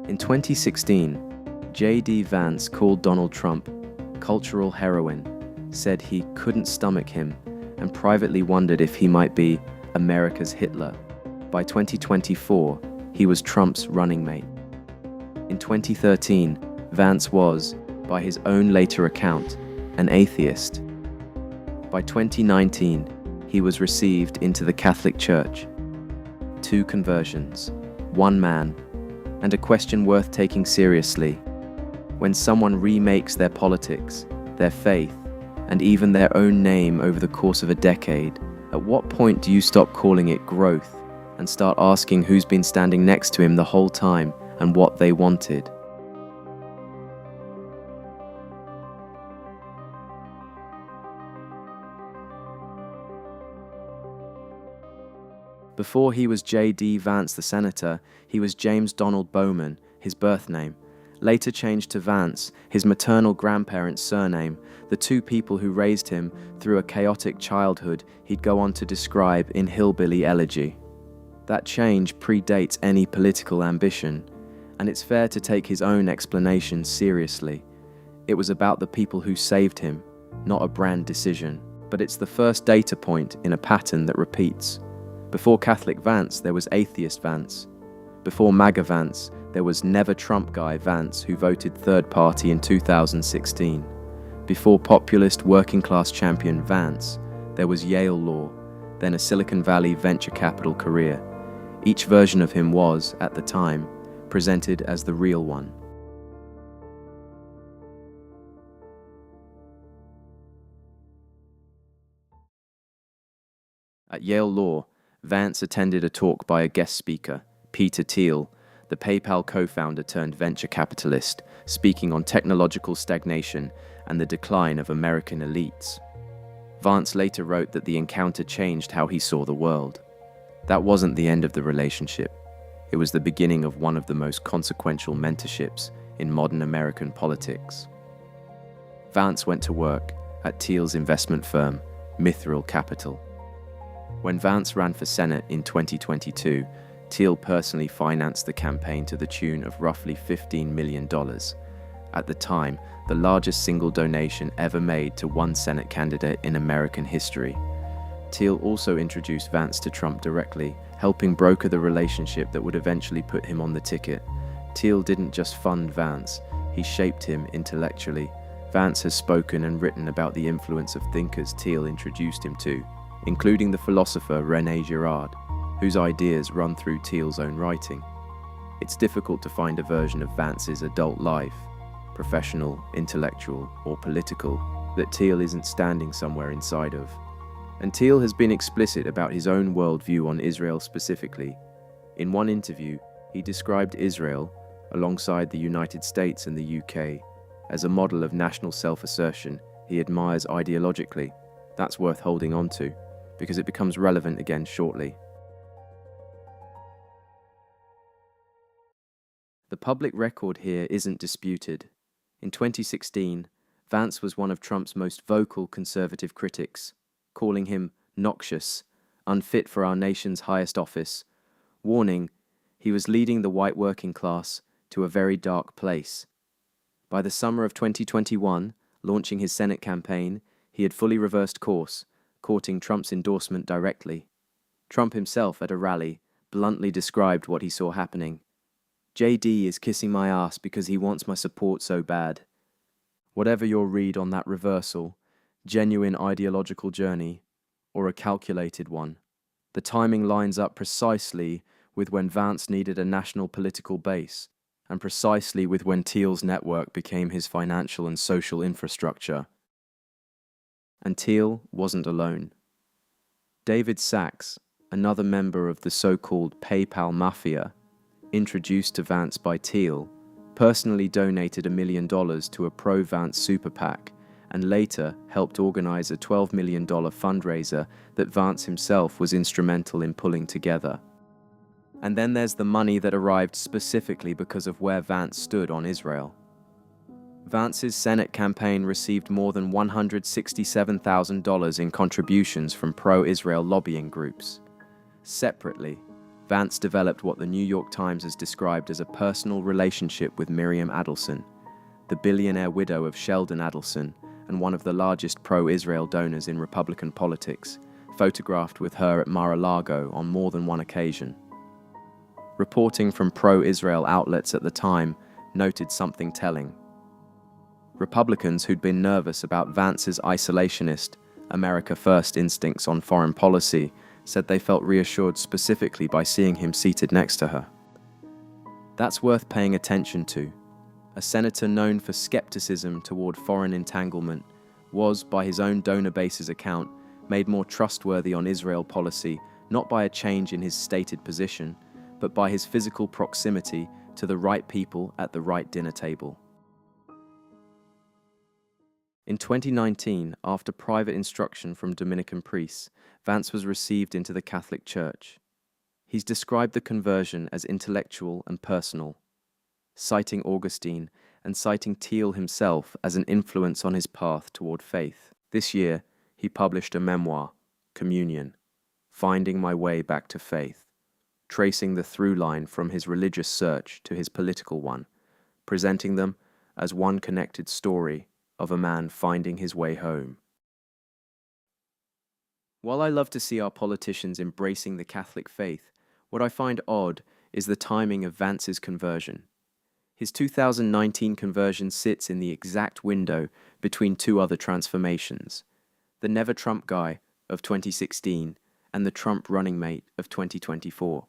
In 2016, J.D. Vance called Donald Trump cultural heroin, said he couldn't stomach him, and privately wondered if he might be America's Hitler. By 2024, he was Trump's running mate. In 2013, Vance was, by his own later account, an atheist. By 2019, he was received into the Catholic Church. 2 conversions, 1 man, and a question worth taking seriously. When someone remakes their politics, their faith, and even their own name over the course of a decade, at what point do you stop calling it growth and start asking who's been standing next to him the whole time and what they wanted? Before he was J.D. Vance the senator, he was James Donald Bowman, his birth name, later changed to Vance, his maternal grandparents' surname, the 2 people who raised him through a chaotic childhood he'd go on to describe in Hillbilly Elegy. That change predates any political ambition, and it's fair to take his own explanation seriously. It was about the people who saved him, not a brand decision, but it's the first data point in a pattern that repeats. Before Catholic Vance, there was atheist Vance. Before MAGA Vance, there was Never Trump Guy Vance, who voted third party in 2016. Before populist working-class champion Vance, there was Yale Law, then a Silicon Valley venture capital career. Each version of him was, at the time, presented as the real one. At Yale Law, Vance attended a talk by a guest speaker, Peter Thiel, the PayPal co-founder turned venture capitalist, speaking on technological stagnation and the decline of American elites. Vance later wrote that the encounter changed how he saw the world. That wasn't the end of the relationship. It was the beginning of one of the most consequential mentorships in modern American politics. Vance went to work at Thiel's investment firm, Mithril Capital. When Vance ran for Senate in 2022, Thiel personally financed the campaign to the tune of roughly $15 million. At the time, the largest single donation ever made to one Senate candidate in American history. Thiel also introduced Vance to Trump directly, helping broker the relationship that would eventually put him on the ticket. Thiel didn't just fund Vance, he shaped him intellectually. Vance has spoken and written about the influence of thinkers Thiel introduced him to, including the philosopher René Girard, whose ideas run through Thiel's own writing. It's difficult to find a version of Vance's adult life, professional, intellectual, or political, that Thiel isn't standing somewhere inside of. And Thiel has been explicit about his own worldview on Israel specifically. In one interview, he described Israel, alongside the United States and the UK, as a model of national self-assertion he admires ideologically. That's worth holding on to, because it becomes relevant again shortly. The public record here isn't disputed. In 2016, Vance was one of Trump's most vocal conservative critics, calling him noxious, unfit for our nation's highest office, warning he was leading the white working class to a very dark place. By the summer of 2021, launching his Senate campaign, he had fully reversed course, courting Trump's endorsement directly. Trump himself, at a rally, bluntly described what he saw happening. JD is kissing my ass because he wants my support so bad. Whatever your read on that reversal, genuine ideological journey, or a calculated one, the timing lines up precisely with when Vance needed a national political base, and precisely with when Thiel's network became his financial and social infrastructure. And Thiel wasn't alone. David Sachs, another member of the so-called PayPal mafia, introduced to Vance by Thiel, personally donated $1 million to a pro-Vance super PAC, and later helped organize a $12 million fundraiser that Vance himself was instrumental in pulling together. And then there's the money that arrived specifically because of where Vance stood on Israel. Vance's Senate campaign received more than $167,000 in contributions from pro-Israel lobbying groups. Separately, Vance developed what the New York Times has described as a personal relationship with Miriam Adelson, the billionaire widow of Sheldon Adelson and one of the largest pro-Israel donors in Republican politics, photographed with her at Mar-a-Lago on more than one occasion. Reporting from pro-Israel outlets at the time noted something telling. Republicans who'd been nervous about Vance's isolationist, America First instincts on foreign policy said they felt reassured specifically by seeing him seated next to her. That's worth paying attention to. A senator known for skepticism toward foreign entanglement was, by his own donor base's account, made more trustworthy on Israel policy not by a change in his stated position, but by his physical proximity to the right people at the right dinner table. In 2019, after private instruction from Dominican priests, Vance was received into the Catholic Church. He's described the conversion as intellectual and personal, citing Augustine and citing Thiel himself as an influence on his path toward faith. This year, he published a memoir, Communion, Finding My Way Back to Faith, tracing the through line from his religious search to his political one, presenting them as one connected story of a man finding his way home. While I love to see our politicians embracing the Catholic faith, what I find odd is the timing of Vance's conversion. His 2019 conversion sits in the exact window between two other transformations, the Never Trump guy of 2016 and the Trump running mate of 2024.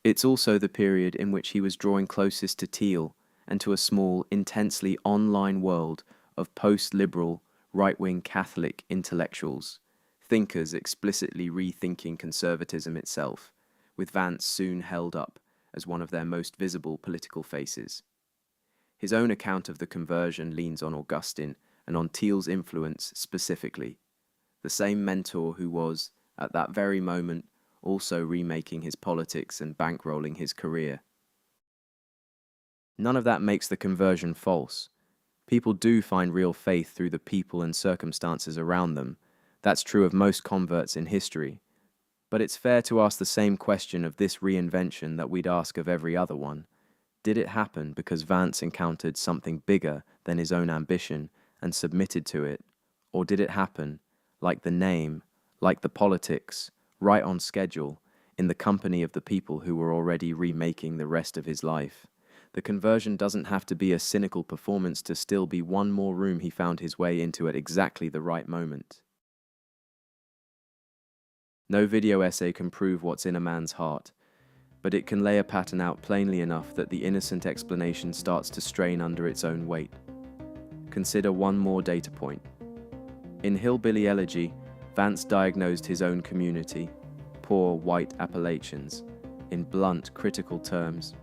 It's also the period in which he was drawing closest to Thiel and to a small, intensely online world of post-liberal, right-wing Catholic intellectuals, thinkers explicitly rethinking conservatism itself, with Vance soon held up as one of their most visible political faces. His own account of the conversion leans on Augustine and on Thiel's influence specifically, the same mentor who was, at that very moment, also remaking his politics and bankrolling his career. None of that makes the conversion false. People do find real faith through the people and circumstances around them. That's true of most converts in history. But it's fair to ask the same question of this reinvention that we'd ask of every other one. Did it happen because Vance encountered something bigger than his own ambition and submitted to it? Or did it happen, like the name, like the politics, right on schedule, in the company of the people who were already remaking the rest of his life? The conversion doesn't have to be a cynical performance to still be one more room he found his way into at exactly the right moment. No video essay can prove what's in a man's heart, but it can lay a pattern out plainly enough that the innocent explanation starts to strain under its own weight. Consider one more data point. In Hillbilly Elegy, Vance diagnosed his own community, poor white Appalachians, in blunt, critical terms.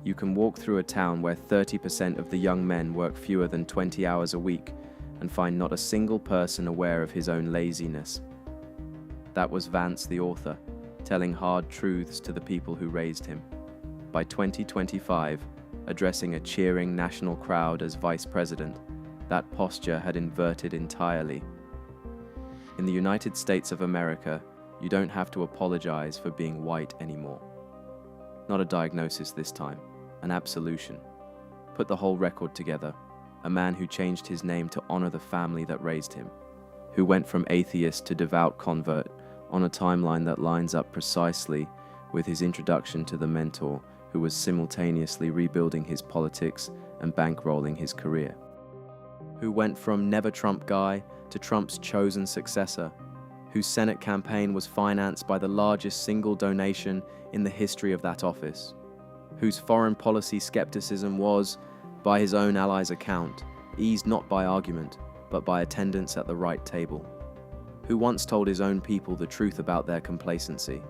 You can walk through a town where 30% of the young men work fewer than 20 hours a week and find not a single person aware of his own laziness. That was Vance, the author, telling hard truths to the people who raised him. By 2025, addressing a cheering national crowd as vice president, that posture had inverted entirely. In the United States of America, you don't have to apologize for being white anymore. Not a diagnosis this time, an absolution. Put the whole record together. A man who changed his name to honor the family that raised him, who went from atheist to devout convert on a timeline that lines up precisely with his introduction to the mentor who was simultaneously rebuilding his politics and bankrolling his career. Who went from Never Trump guy to Trump's chosen successor, whose Senate campaign was financed by the largest single donation in the history of that office, whose foreign policy skepticism was, by his own allies' account, eased not by argument, but by attendance at the right table, who once told his own people the truth about their complacency,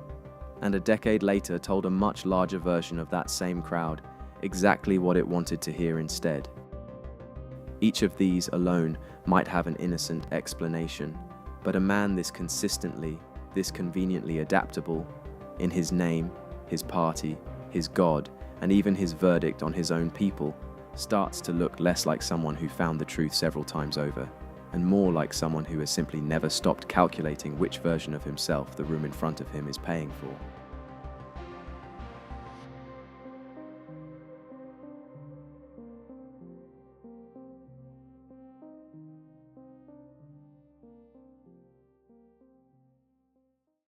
and a decade later told a much larger version of that same crowd exactly what it wanted to hear instead. Each of these alone might have an innocent explanation, but a man this consistently, this conveniently adaptable, in his name, his party, his God, and even his verdict on his own people, starts to look less like someone who found the truth several times over, and more like someone who has simply never stopped calculating which version of himself the room in front of him is paying for.